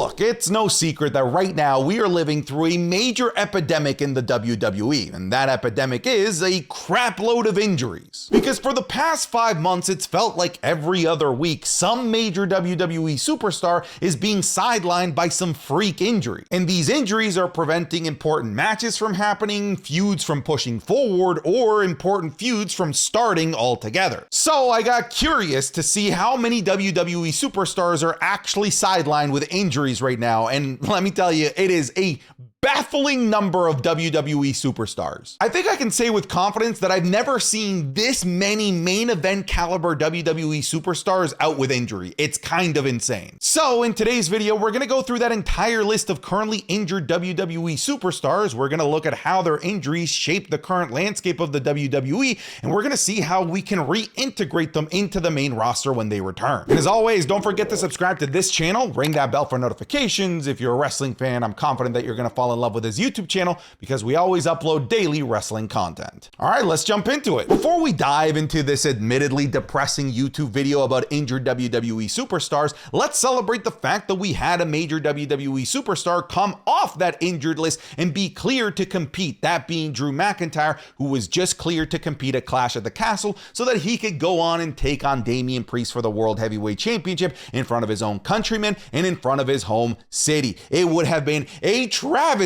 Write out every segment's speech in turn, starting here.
Look, it's no secret that right now we are living through a major epidemic in the WWE, and that epidemic is a crapload of injuries. Because for the past 5 months, it's felt like every other week, some major WWE superstar is being sidelined by some freak injury. And these injuries are preventing important matches from happening, feuds from pushing forward, or important feuds from starting altogether. So I got curious to see how many WWE superstars are actually sidelined with injuries right now, and let me tell you, it is a baffling number of WWE superstars. I think I can say with confidence that I've never seen this many main event caliber WWE superstars out with injury. It's kind of insane. So in today's video, we're gonna go through that entire list of currently injured WWE superstars. We're gonna look at how their injuries shape the current landscape of the WWE, and we're gonna see how we can reintegrate them into the main roster when they return. And as always, don't forget to subscribe to this channel, ring that bell for notifications. If you're a wrestling fan, I'm confident that you're gonna fall in love with his YouTube channel because we always upload daily wrestling content. All right, let's jump into it. Before we dive into this admittedly depressing YouTube video about injured WWE superstars, let's celebrate the fact that we had a major WWE superstar come off that injured list and be cleared to compete, that being Drew McIntyre, who was just cleared to compete at Clash at the Castle so that he could go on and take on Damian Priest for the World Heavyweight Championship in front of his own countrymen and in front of his home city. It would have been a travesty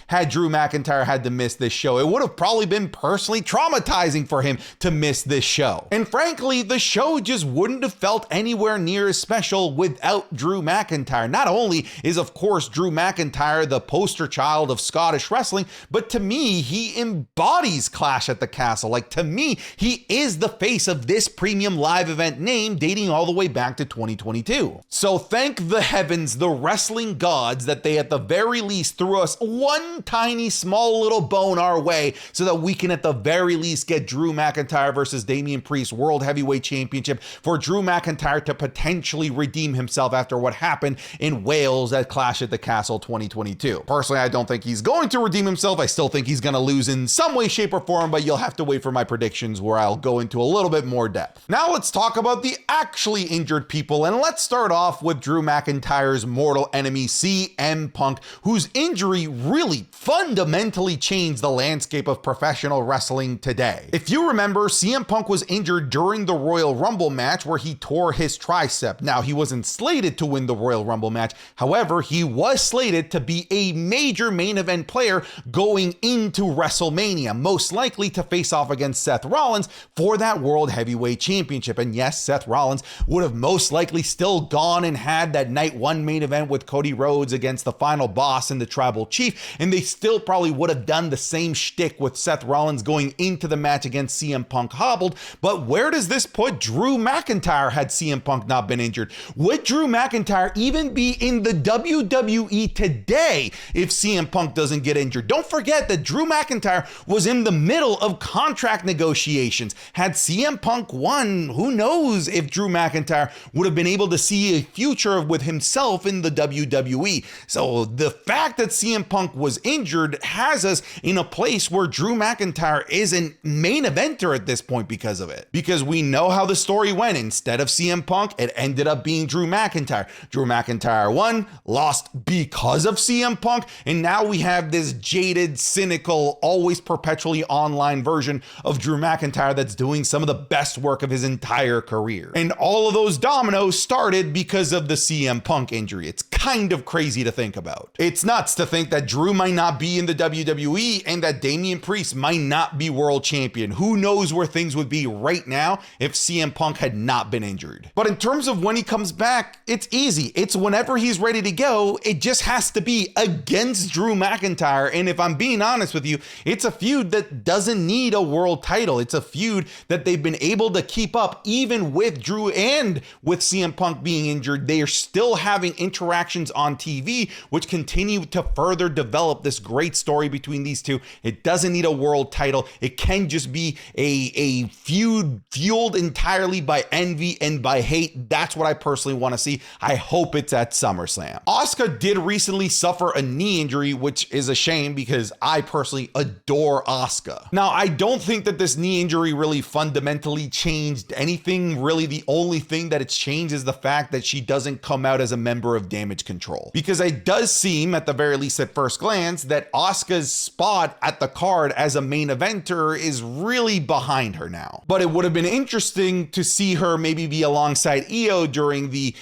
had Drew McIntyre had to miss this show. It would have probably been personally traumatizing for him to miss this show. And frankly, the show just wouldn't have felt anywhere near as special without Drew McIntyre. Not only is, of course, Drew McIntyre the poster child of Scottish wrestling, but to me, he embodies Clash at the Castle. Like, to me, he is the face of this premium live event name dating all the way back to 2022. So thank the heavens, the wrestling gods, that they at the very least threw us one tiny small little bone our way so that we can at the very least get Drew McIntyre versus Damian Priest World Heavyweight Championship, for Drew McIntyre to potentially redeem himself after what happened in Wales at Clash at the Castle 2022. Personally, I don't think he's going to redeem himself. I still think he's going to lose in some way, shape, or form, but you'll have to wait for my predictions where I'll go into a little bit more depth. Now let's talk about the actually injured people, and let's start off with Drew McIntyre's mortal enemy, CM Punk, whose injury really fundamentally changed the landscape of professional wrestling today. If you remember, CM Punk was injured during the Royal Rumble match where he tore his tricep. Now, he wasn't slated to win the Royal Rumble match. However, he was slated to be a major main event player going into WrestleMania, most likely to face off against Seth Rollins for that World Heavyweight Championship. And yes, Seth Rollins would have most likely still gone and had that night one main event with Cody Rhodes against the final boss and the Tribal Chief, and they still probably would have done the same shtick with Seth Rollins going into the match against CM Punk hobbled. But where does this put Drew McIntyre had CM Punk not been injured? Would Drew McIntyre even be in the WWE today if CM Punk doesn't get injured? Don't forget that Drew McIntyre was in the middle of contract negotiations. Had CM Punk won, who knows if Drew McIntyre would have been able to see a future with himself in the WWE. So the fact that CM Punk was injured has us in a place where Drew McIntyre is a main eventer at this point because of it. Because we know how the story went. Instead of CM Punk, it ended up being Drew McIntyre. Drew McIntyre won, lost because of CM Punk, and now we have this jaded, cynical, always perpetually online version of Drew McIntyre that's doing some of the best work of his entire career. And all of those dominoes started because of the CM Punk injury. It's kind of crazy to think about. It's nuts to think that Drew might not be in the WWE and that Damian Priest might not be world champion. Who knows where things would be right now if CM Punk had not been injured. But in terms of when he comes back, it's easy. It's whenever he's ready to go. It just has to be against Drew McIntyre. And if I'm being honest with you, it's a feud that doesn't need a world title. It's a feud that they've been able to keep up even with Drew and with CM Punk being injured. They are still having interactions on TV, which continue to further develop this great story between these two. It doesn't need a world title. It can just be a feud fueled entirely by envy and by hate. That's what I personally want to see. I hope it's at SummerSlam. Asuka did recently suffer a knee injury, which is a shame because I personally adore Asuka. Now, I don't think that this knee injury really fundamentally changed anything. Really, the only thing that it's changed is the fact that she doesn't come out as a member of Damage Control. Because it does seem, at the very least at first glance, that Asuka's spot at the card as a main eventer is really behind her now. But it would have been interesting to see her maybe be alongside Io during the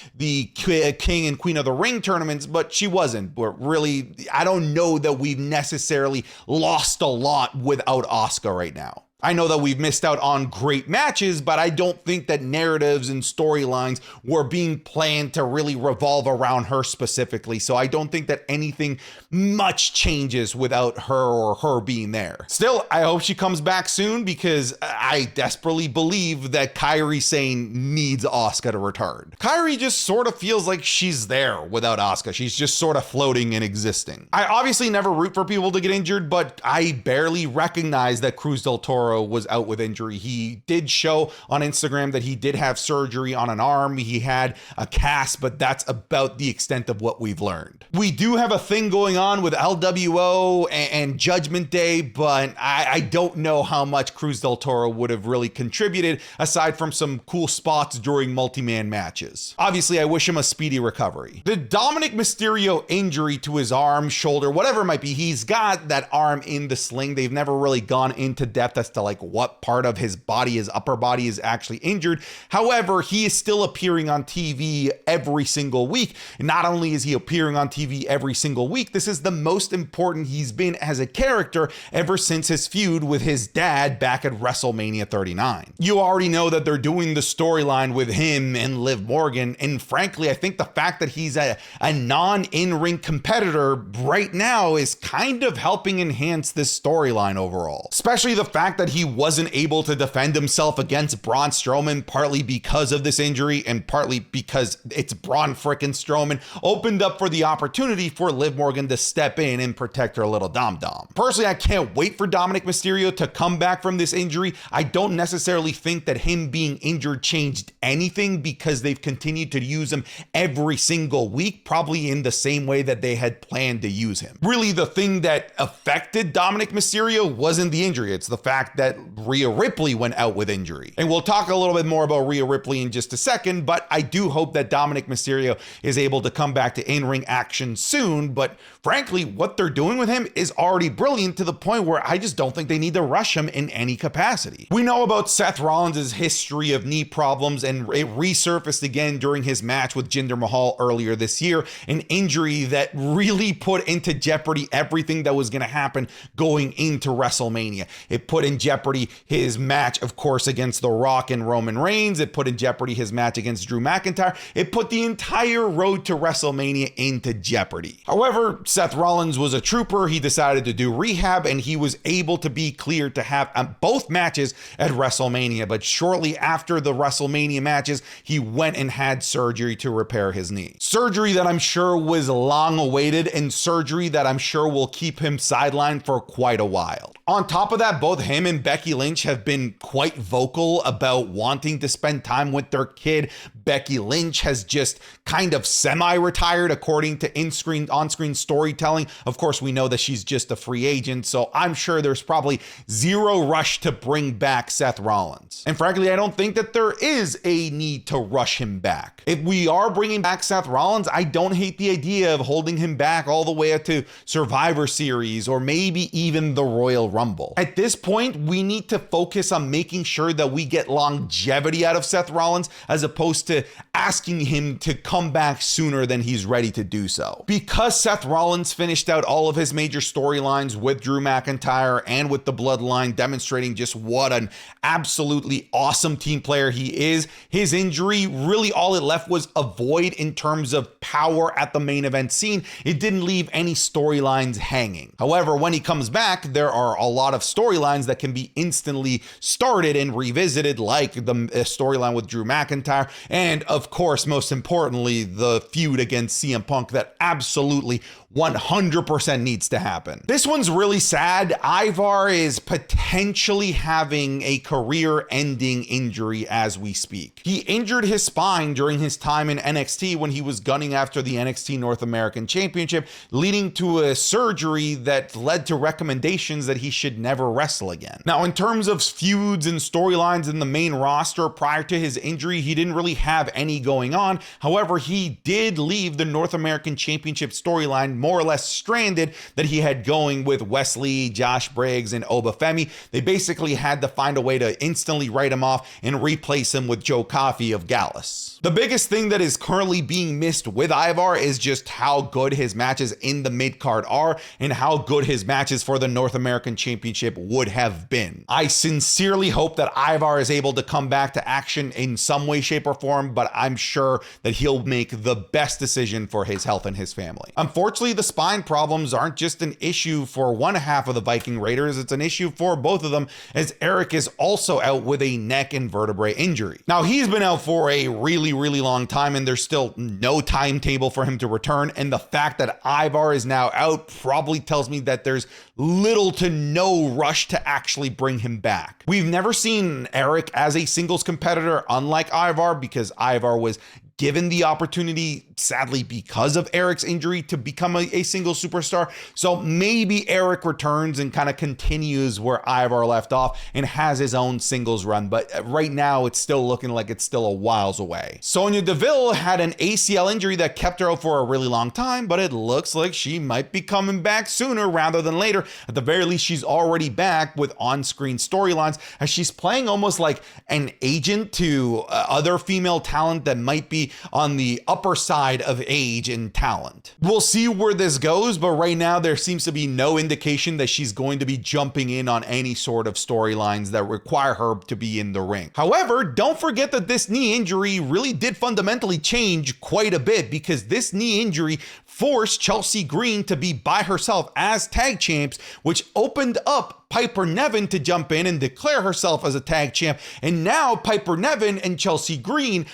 King and Queen of the Ring tournaments, but she wasn't. But really, I don't know that we've necessarily lost a lot without Asuka right now. I know that we've missed out on great matches, but I don't think that narratives and storylines were being planned to really revolve around her specifically. So I don't think that anything much changes without her or her being there. Still, I hope she comes back soon because I desperately believe that Kairi Sane needs Asuka to return. Kairi just sort of feels like she's there without Asuka. She's just sort of floating and existing. I obviously never root for people to get injured, but I barely recognize that Cruz del Toro was out with injury. He did show on Instagram that he did have surgery on an arm. He had a cast, but that's about the extent of what we've learned. We do have a thing going on with LWO and Judgment Day, but I don't know how much Cruz del Toro would have really contributed aside from some cool spots during multi-man matches. Obviously, I wish him a speedy recovery. The Dominic Mysterio injury to his arm, shoulder, whatever it might be, he's got that arm in the sling. They've never really gone into depth as to like what part of his body, his upper body, is actually injured. However, he is still appearing on TV every single week. And not only is he appearing on TV every single week, this is the most important he's been as a character ever since his feud with his dad back at WrestleMania 39. You already know that they're doing the storyline with him and Liv Morgan. And frankly, I think the fact that he's a non-in-ring competitor right now is kind of helping enhance this storyline overall. Especially the fact that he wasn't able to defend himself against Braun Strowman, partly because of this injury and partly because it's Braun frickin' Strowman, opened up for the opportunity for Liv Morgan to step in and protect her little dom-dom. Personally, I can't wait for Dominic Mysterio to come back from this injury. I don't necessarily think that him being injured changed anything because they've continued to use him every single week, probably in the same way that they had planned to use him. Really, the thing that affected Dominic Mysterio wasn't the injury. It's the fact that Rhea Ripley went out with injury. And we'll talk a little bit more about Rhea Ripley in just a second, but I do hope that Dominic Mysterio is able to come back to in-ring action soon. But frankly, what they're doing with him is already brilliant to the point where I just don't think they need to rush him in any capacity. We know about Seth Rollins' history of knee problems, and it resurfaced again during his match with Jinder Mahal earlier this year, an injury that really put into jeopardy everything that was going to happen going into WrestleMania. It put in jeopardy his match, of course, against The Rock and Roman Reigns. It put in jeopardy his match against Drew McIntyre. It put the entire road to WrestleMania into jeopardy. However, Seth Rollins was a trooper. He decided to do rehab, and he was able to be cleared to have both matches at WrestleMania. But shortly after the WrestleMania matches, he went and had surgery to repair his knee. Surgery that I'm sure was long awaited, and surgery that I'm sure will keep him sidelined for quite a while. On top of that, both him and Becky Lynch have been quite vocal about wanting to spend time with their kid. Becky Lynch has just kind of semi-retired according to on-screen storytelling. Of course, we know that she's just a free agent, so I'm sure there's probably zero rush to bring back Seth Rollins. And frankly, I don't think that there is a need to rush him back. If we are bringing back Seth Rollins, I don't hate the idea of holding him back all the way up to Survivor Series or maybe even the Royal Rumble. At this point, we need to focus on making sure that we get longevity out of Seth Rollins as opposed to asking him to come back sooner than he's ready to do so. Because Seth Rollins finished out all of his major storylines with Drew McIntyre and with the Bloodline, demonstrating just what an absolutely awesome team player he is, his injury, really all it left was a void in terms of power at the main event scene. It didn't leave any storylines hanging. However, when he comes back, there are a lot of storylines that can be instantly started and revisited, like the storyline with Drew McIntyre, and of course, most importantly, the feud against CM Punk that absolutely 100% needs to happen. This one's really sad. Ivar is potentially having a career-ending injury as we speak. He injured his spine during his time in NXT when he was gunning after the NXT North American Championship, leading to a surgery that led to recommendations that he should never wrestle again. Now, in terms of feuds and storylines in the main roster prior to his injury, he didn't really have any going on. However, he did leave the North American Championship storyline more or less stranded that he had going with Wesley, Josh Briggs, and Obafemi. They basically had to find a way to instantly write him off and replace him with Joe Coffey of Gallus. The biggest thing that is currently being missed with Ivar is just how good his matches in the mid-card are and how good his matches for the North American Championship would have been. I sincerely hope that Ivar is able to come back to action in some way, shape, or form, but I'm sure that he'll make the best decision for his health and his family. Unfortunately, the spine problems aren't just an issue for one half of the Viking Raiders, it's an issue for both of them, as Eric is also out with a neck and vertebrae injury. Now, he's been out for a really long time, and there's still no timetable for him to return, and the fact that Ivar is now out probably tells me that there's little to no rush to actually bring him back. We've never seen Eric as a singles competitor, unlike Ivar, because Ivar was given the opportunity, sadly, because of Eric's injury, to become a single superstar. So maybe Eric returns and kind of continues where Ivar left off and has his own singles run. But right now, it's still looking like it's still a whiles away. Sonya Deville had an ACL injury that kept her out for a really long time, but it looks like she might be coming back sooner rather than later. At the very least, she's already back with on-screen storylines, as she's playing almost like an agent to other female talent that might be on the upper side of age and talent. We'll see where this goes, but right now there seems to be no indication that she's going to be jumping in on any sort of storylines that require her to be in the ring. However, don't forget that this knee injury really did fundamentally change quite a bit, because this knee injury forced Chelsea Green to be by herself as tag champs, which opened up Piper Niven to jump in and declare herself as a tag champ. And now Piper Niven and Chelsea Green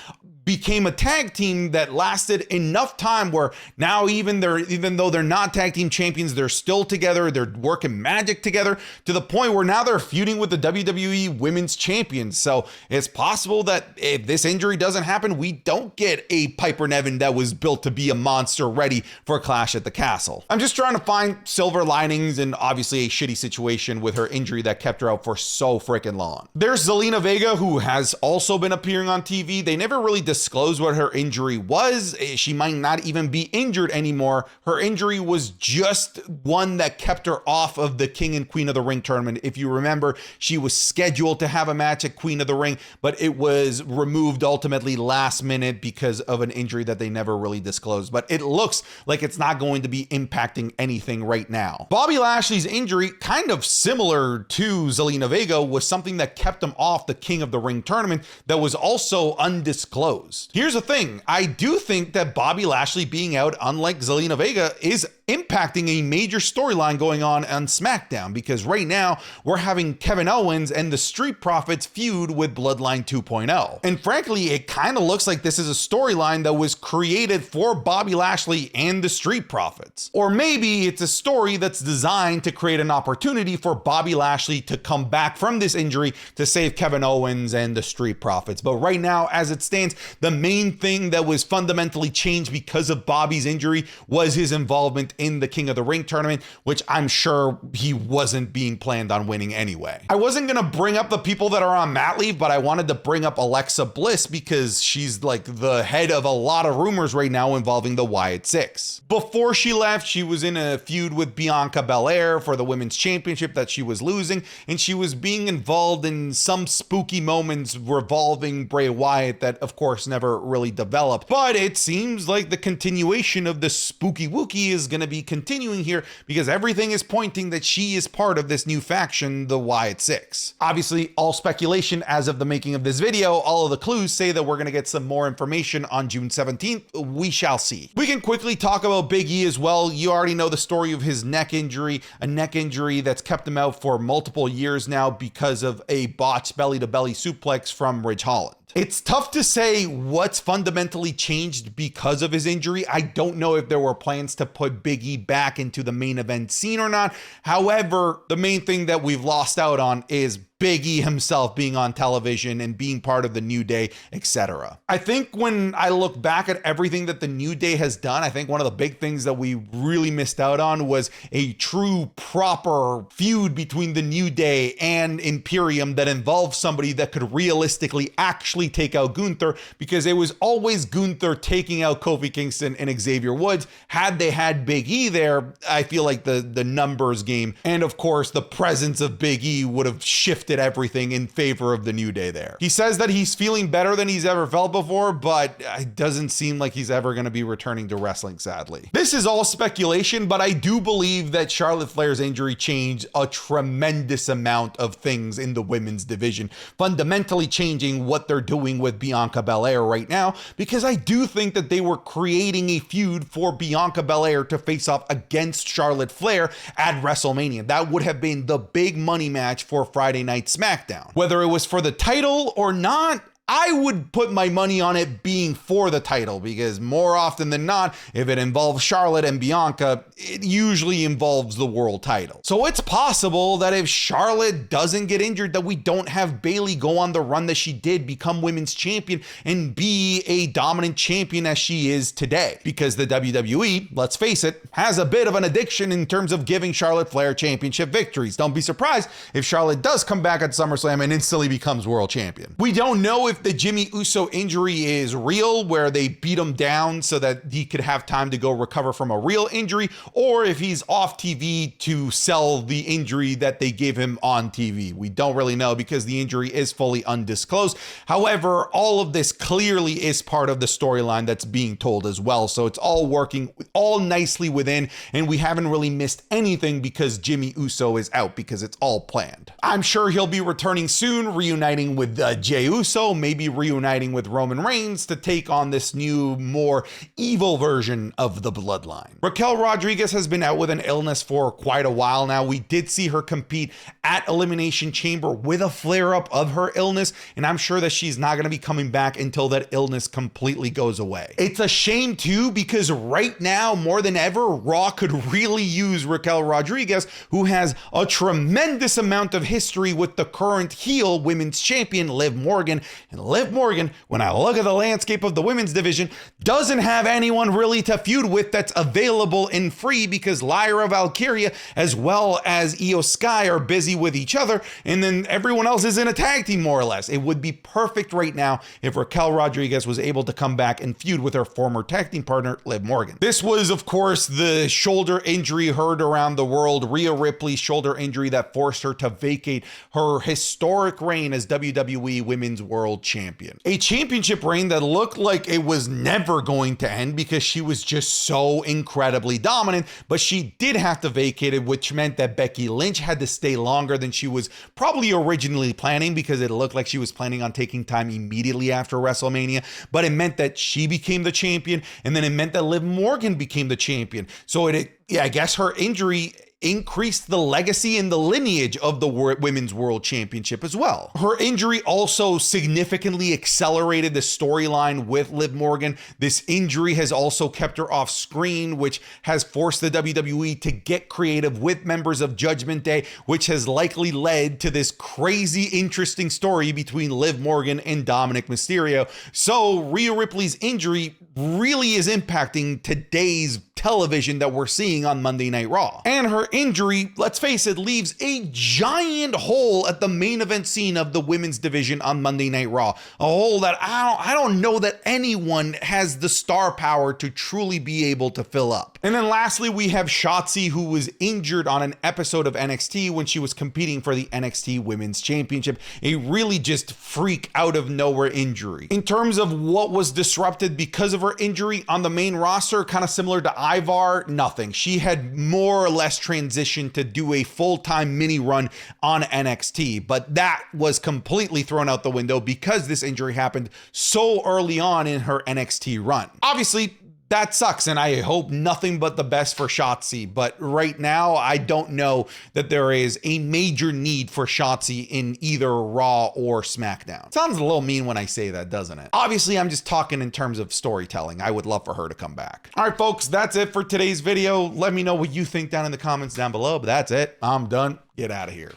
became a tag team that lasted enough time where now even though they're not tag team champions, they're still together, they're working magic together, to the point where now they're feuding with the WWE Women's Champions. So it's possible that if this injury doesn't happen, we don't get a Piper Niven that was built to be a monster ready for a Clash at the Castle. I'm just trying to find silver linings in obviously a shitty situation with her injury that kept her out for so freaking long. There's Zelina Vega, who has also been appearing on TV. They never really disclosed what her injury was. She might not even be injured anymore. Her injury was just one that kept her off of the King and Queen of the Ring tournament. If you remember, she was scheduled to have a match at Queen of the Ring, but it was removed ultimately last minute because of an injury that they never really disclosed. But it looks like it's not going to be impacting anything right now. Bobby Lashley's injury, kind of similar to Zelina Vega, was something that kept him off the King of the Ring tournament that was also undisclosed. Here's the thing, I do think that Bobby Lashley being out, unlike Zelina Vega, is impacting a major storyline going on SmackDown, because right now we're having Kevin Owens and the Street Profits feud with Bloodline 2.0. And frankly, it kind of looks like this is a storyline that was created for Bobby Lashley and the Street Profits. Or maybe it's a story that's designed to create an opportunity for Bobby Lashley to come back from this injury to save Kevin Owens and the Street Profits. But right now, as it stands, the main thing that was fundamentally changed because of Bobby's injury was his involvement in the King of the Ring tournament, which I'm sure he wasn't being planned on winning anyway. I wasn't gonna bring up the people that are on mat leave, but I wanted to bring up Alexa Bliss because she's like the head of a lot of rumors right now involving the Wyatt Six. Before she left, she was in a feud with Bianca Belair for the Women's Championship that she was losing, and she was being involved in some spooky moments revolving Bray Wyatt that, of course, course, never really developed. But it seems like the continuation of the spooky wookie is going to be continuing here because everything is pointing that she is part of this new faction, the Wyatt Six. Obviously, all speculation as of the making of this video. All of the clues say that we're going to get some more information on June 17th. We shall see. We can quickly talk about Big E as well. You already know the story of his neck injury, a neck injury that's kept him out for multiple years now because of a botched belly-to-belly suplex from Ridge Holland. It's tough to say what's fundamentally changed because of his injury. I don't know if there were plans to put Big E back into the main event scene or not. However, the main thing that we've lost out on is Big E himself being on television and being part of the New Day, etc. I think when I look back at everything that the New Day has done, I think one of the big things that we really missed out on was a true, proper feud between the New Day and Imperium that involved somebody that could realistically actually take out Gunther, because it was always Gunther taking out Kofi Kingston and Xavier Woods. Had they had Big E there, I feel like the numbers game and of course the presence of Big E would have shifted everything in favor of the New Day there. He says that he's feeling better than he's ever felt before, but it doesn't seem like he's ever going to be returning to wrestling, sadly. This is all speculation, but I do believe that Charlotte Flair's injury changed a tremendous amount of things in the women's division, fundamentally changing what they're doing with Bianca Belair right now, because I do think that they were creating a feud for Bianca Belair to face off against Charlotte Flair at WrestleMania. That would have been the big money match for Friday Night SmackDown. Whether it was for the title or not, I would put my money on it being for the title, because more often than not, if it involves Charlotte and Bianca, it usually involves the world title. So it's possible that if Charlotte doesn't get injured, that we don't have Bayley go on the run that she did, become women's champion and be a dominant champion as she is today. Because the WWE, let's face it, has a bit of an addiction in terms of giving Charlotte Flair championship victories. Don't be surprised if Charlotte does come back at SummerSlam and instantly becomes world champion. We don't know if the Jimmy Uso injury is real, where they beat him down so that he could have time to go recover from a real injury, or if he's off TV to sell the injury that they gave him on TV. We don't really know because the injury is fully undisclosed. However, all of this clearly is part of the storyline that's being told as well. So it's all working all nicely within, and we haven't really missed anything because Jimmy Uso is out, because it's all planned. I'm sure he'll be returning soon, reuniting with Jey Uso, maybe reuniting with Roman Reigns to take on this new, more evil version of the bloodline. Raquel Rodriguez has been out with an illness for quite a while now. We did see her compete at Elimination Chamber with a flare-up of her illness, and I'm sure that she's not going to be coming back until that illness completely goes away. It's a shame too, because right now, more than ever, Raw could really use Raquel Rodriguez, who has a tremendous amount of history with the current heel women's champion, Liv Morgan. And Liv Morgan, when I look at the landscape of the women's division, doesn't have anyone really to feud with that's available and free, because Lyra Valkyria as well as Io Sky are busy with each other, and then everyone else is in a tag team more or less. It would be perfect right now if Raquel Rodriguez was able to come back and feud with her former tag team partner, Liv Morgan. This was, of course, the shoulder injury heard around the world, Rhea Ripley's shoulder injury that forced her to vacate her historic reign as WWE Women's World Champion. A championship reign that looked like it was never going to end because she was just so incredibly dominant, but she did have to vacate it, which meant that Becky Lynch had to stay longer than she was probably originally planning, because it looked like she was planning on taking time immediately after WrestleMania, but it meant that she became the champion, and then it meant that Liv Morgan became the champion. So I guess her injury increased the legacy and the lineage of the Women's World Championship as well. Her injury also significantly accelerated the storyline with Liv Morgan. This injury has also kept her off screen, which has forced the WWE to get creative with members of Judgment Day, which has likely led to this crazy, interesting story between Liv Morgan and Dominic Mysterio. So Rhea Ripley's injury really is impacting today's television that we're seeing on Monday Night Raw. And her injury, let's face it, leaves a giant hole at the main event scene of the women's division on Monday Night Raw. A hole that I don't know that anyone has the star power to truly be able to fill up. And then lastly, we have Shotzi, who was injured on an episode of NXT when she was competing for the NXT Women's Championship. A really just freak out of nowhere injury. In terms of what was disrupted because of her injury on the main roster, kind of similar to Ivar, nothing. She had more or less transitioned to do a full-time mini run on NXT, but that was completely thrown out the window because this injury happened so early on in her NXT run. Obviously, that sucks, and I hope nothing but the best for Shotzi, but right now, I don't know that there is a major need for Shotzi in either Raw or SmackDown. Sounds a little mean when I say that, doesn't it? Obviously, I'm just talking in terms of storytelling. I would love for her to come back. All right, folks, that's it for today's video. Let me know what you think down in the comments down below, but that's it. I'm done. Get out of here.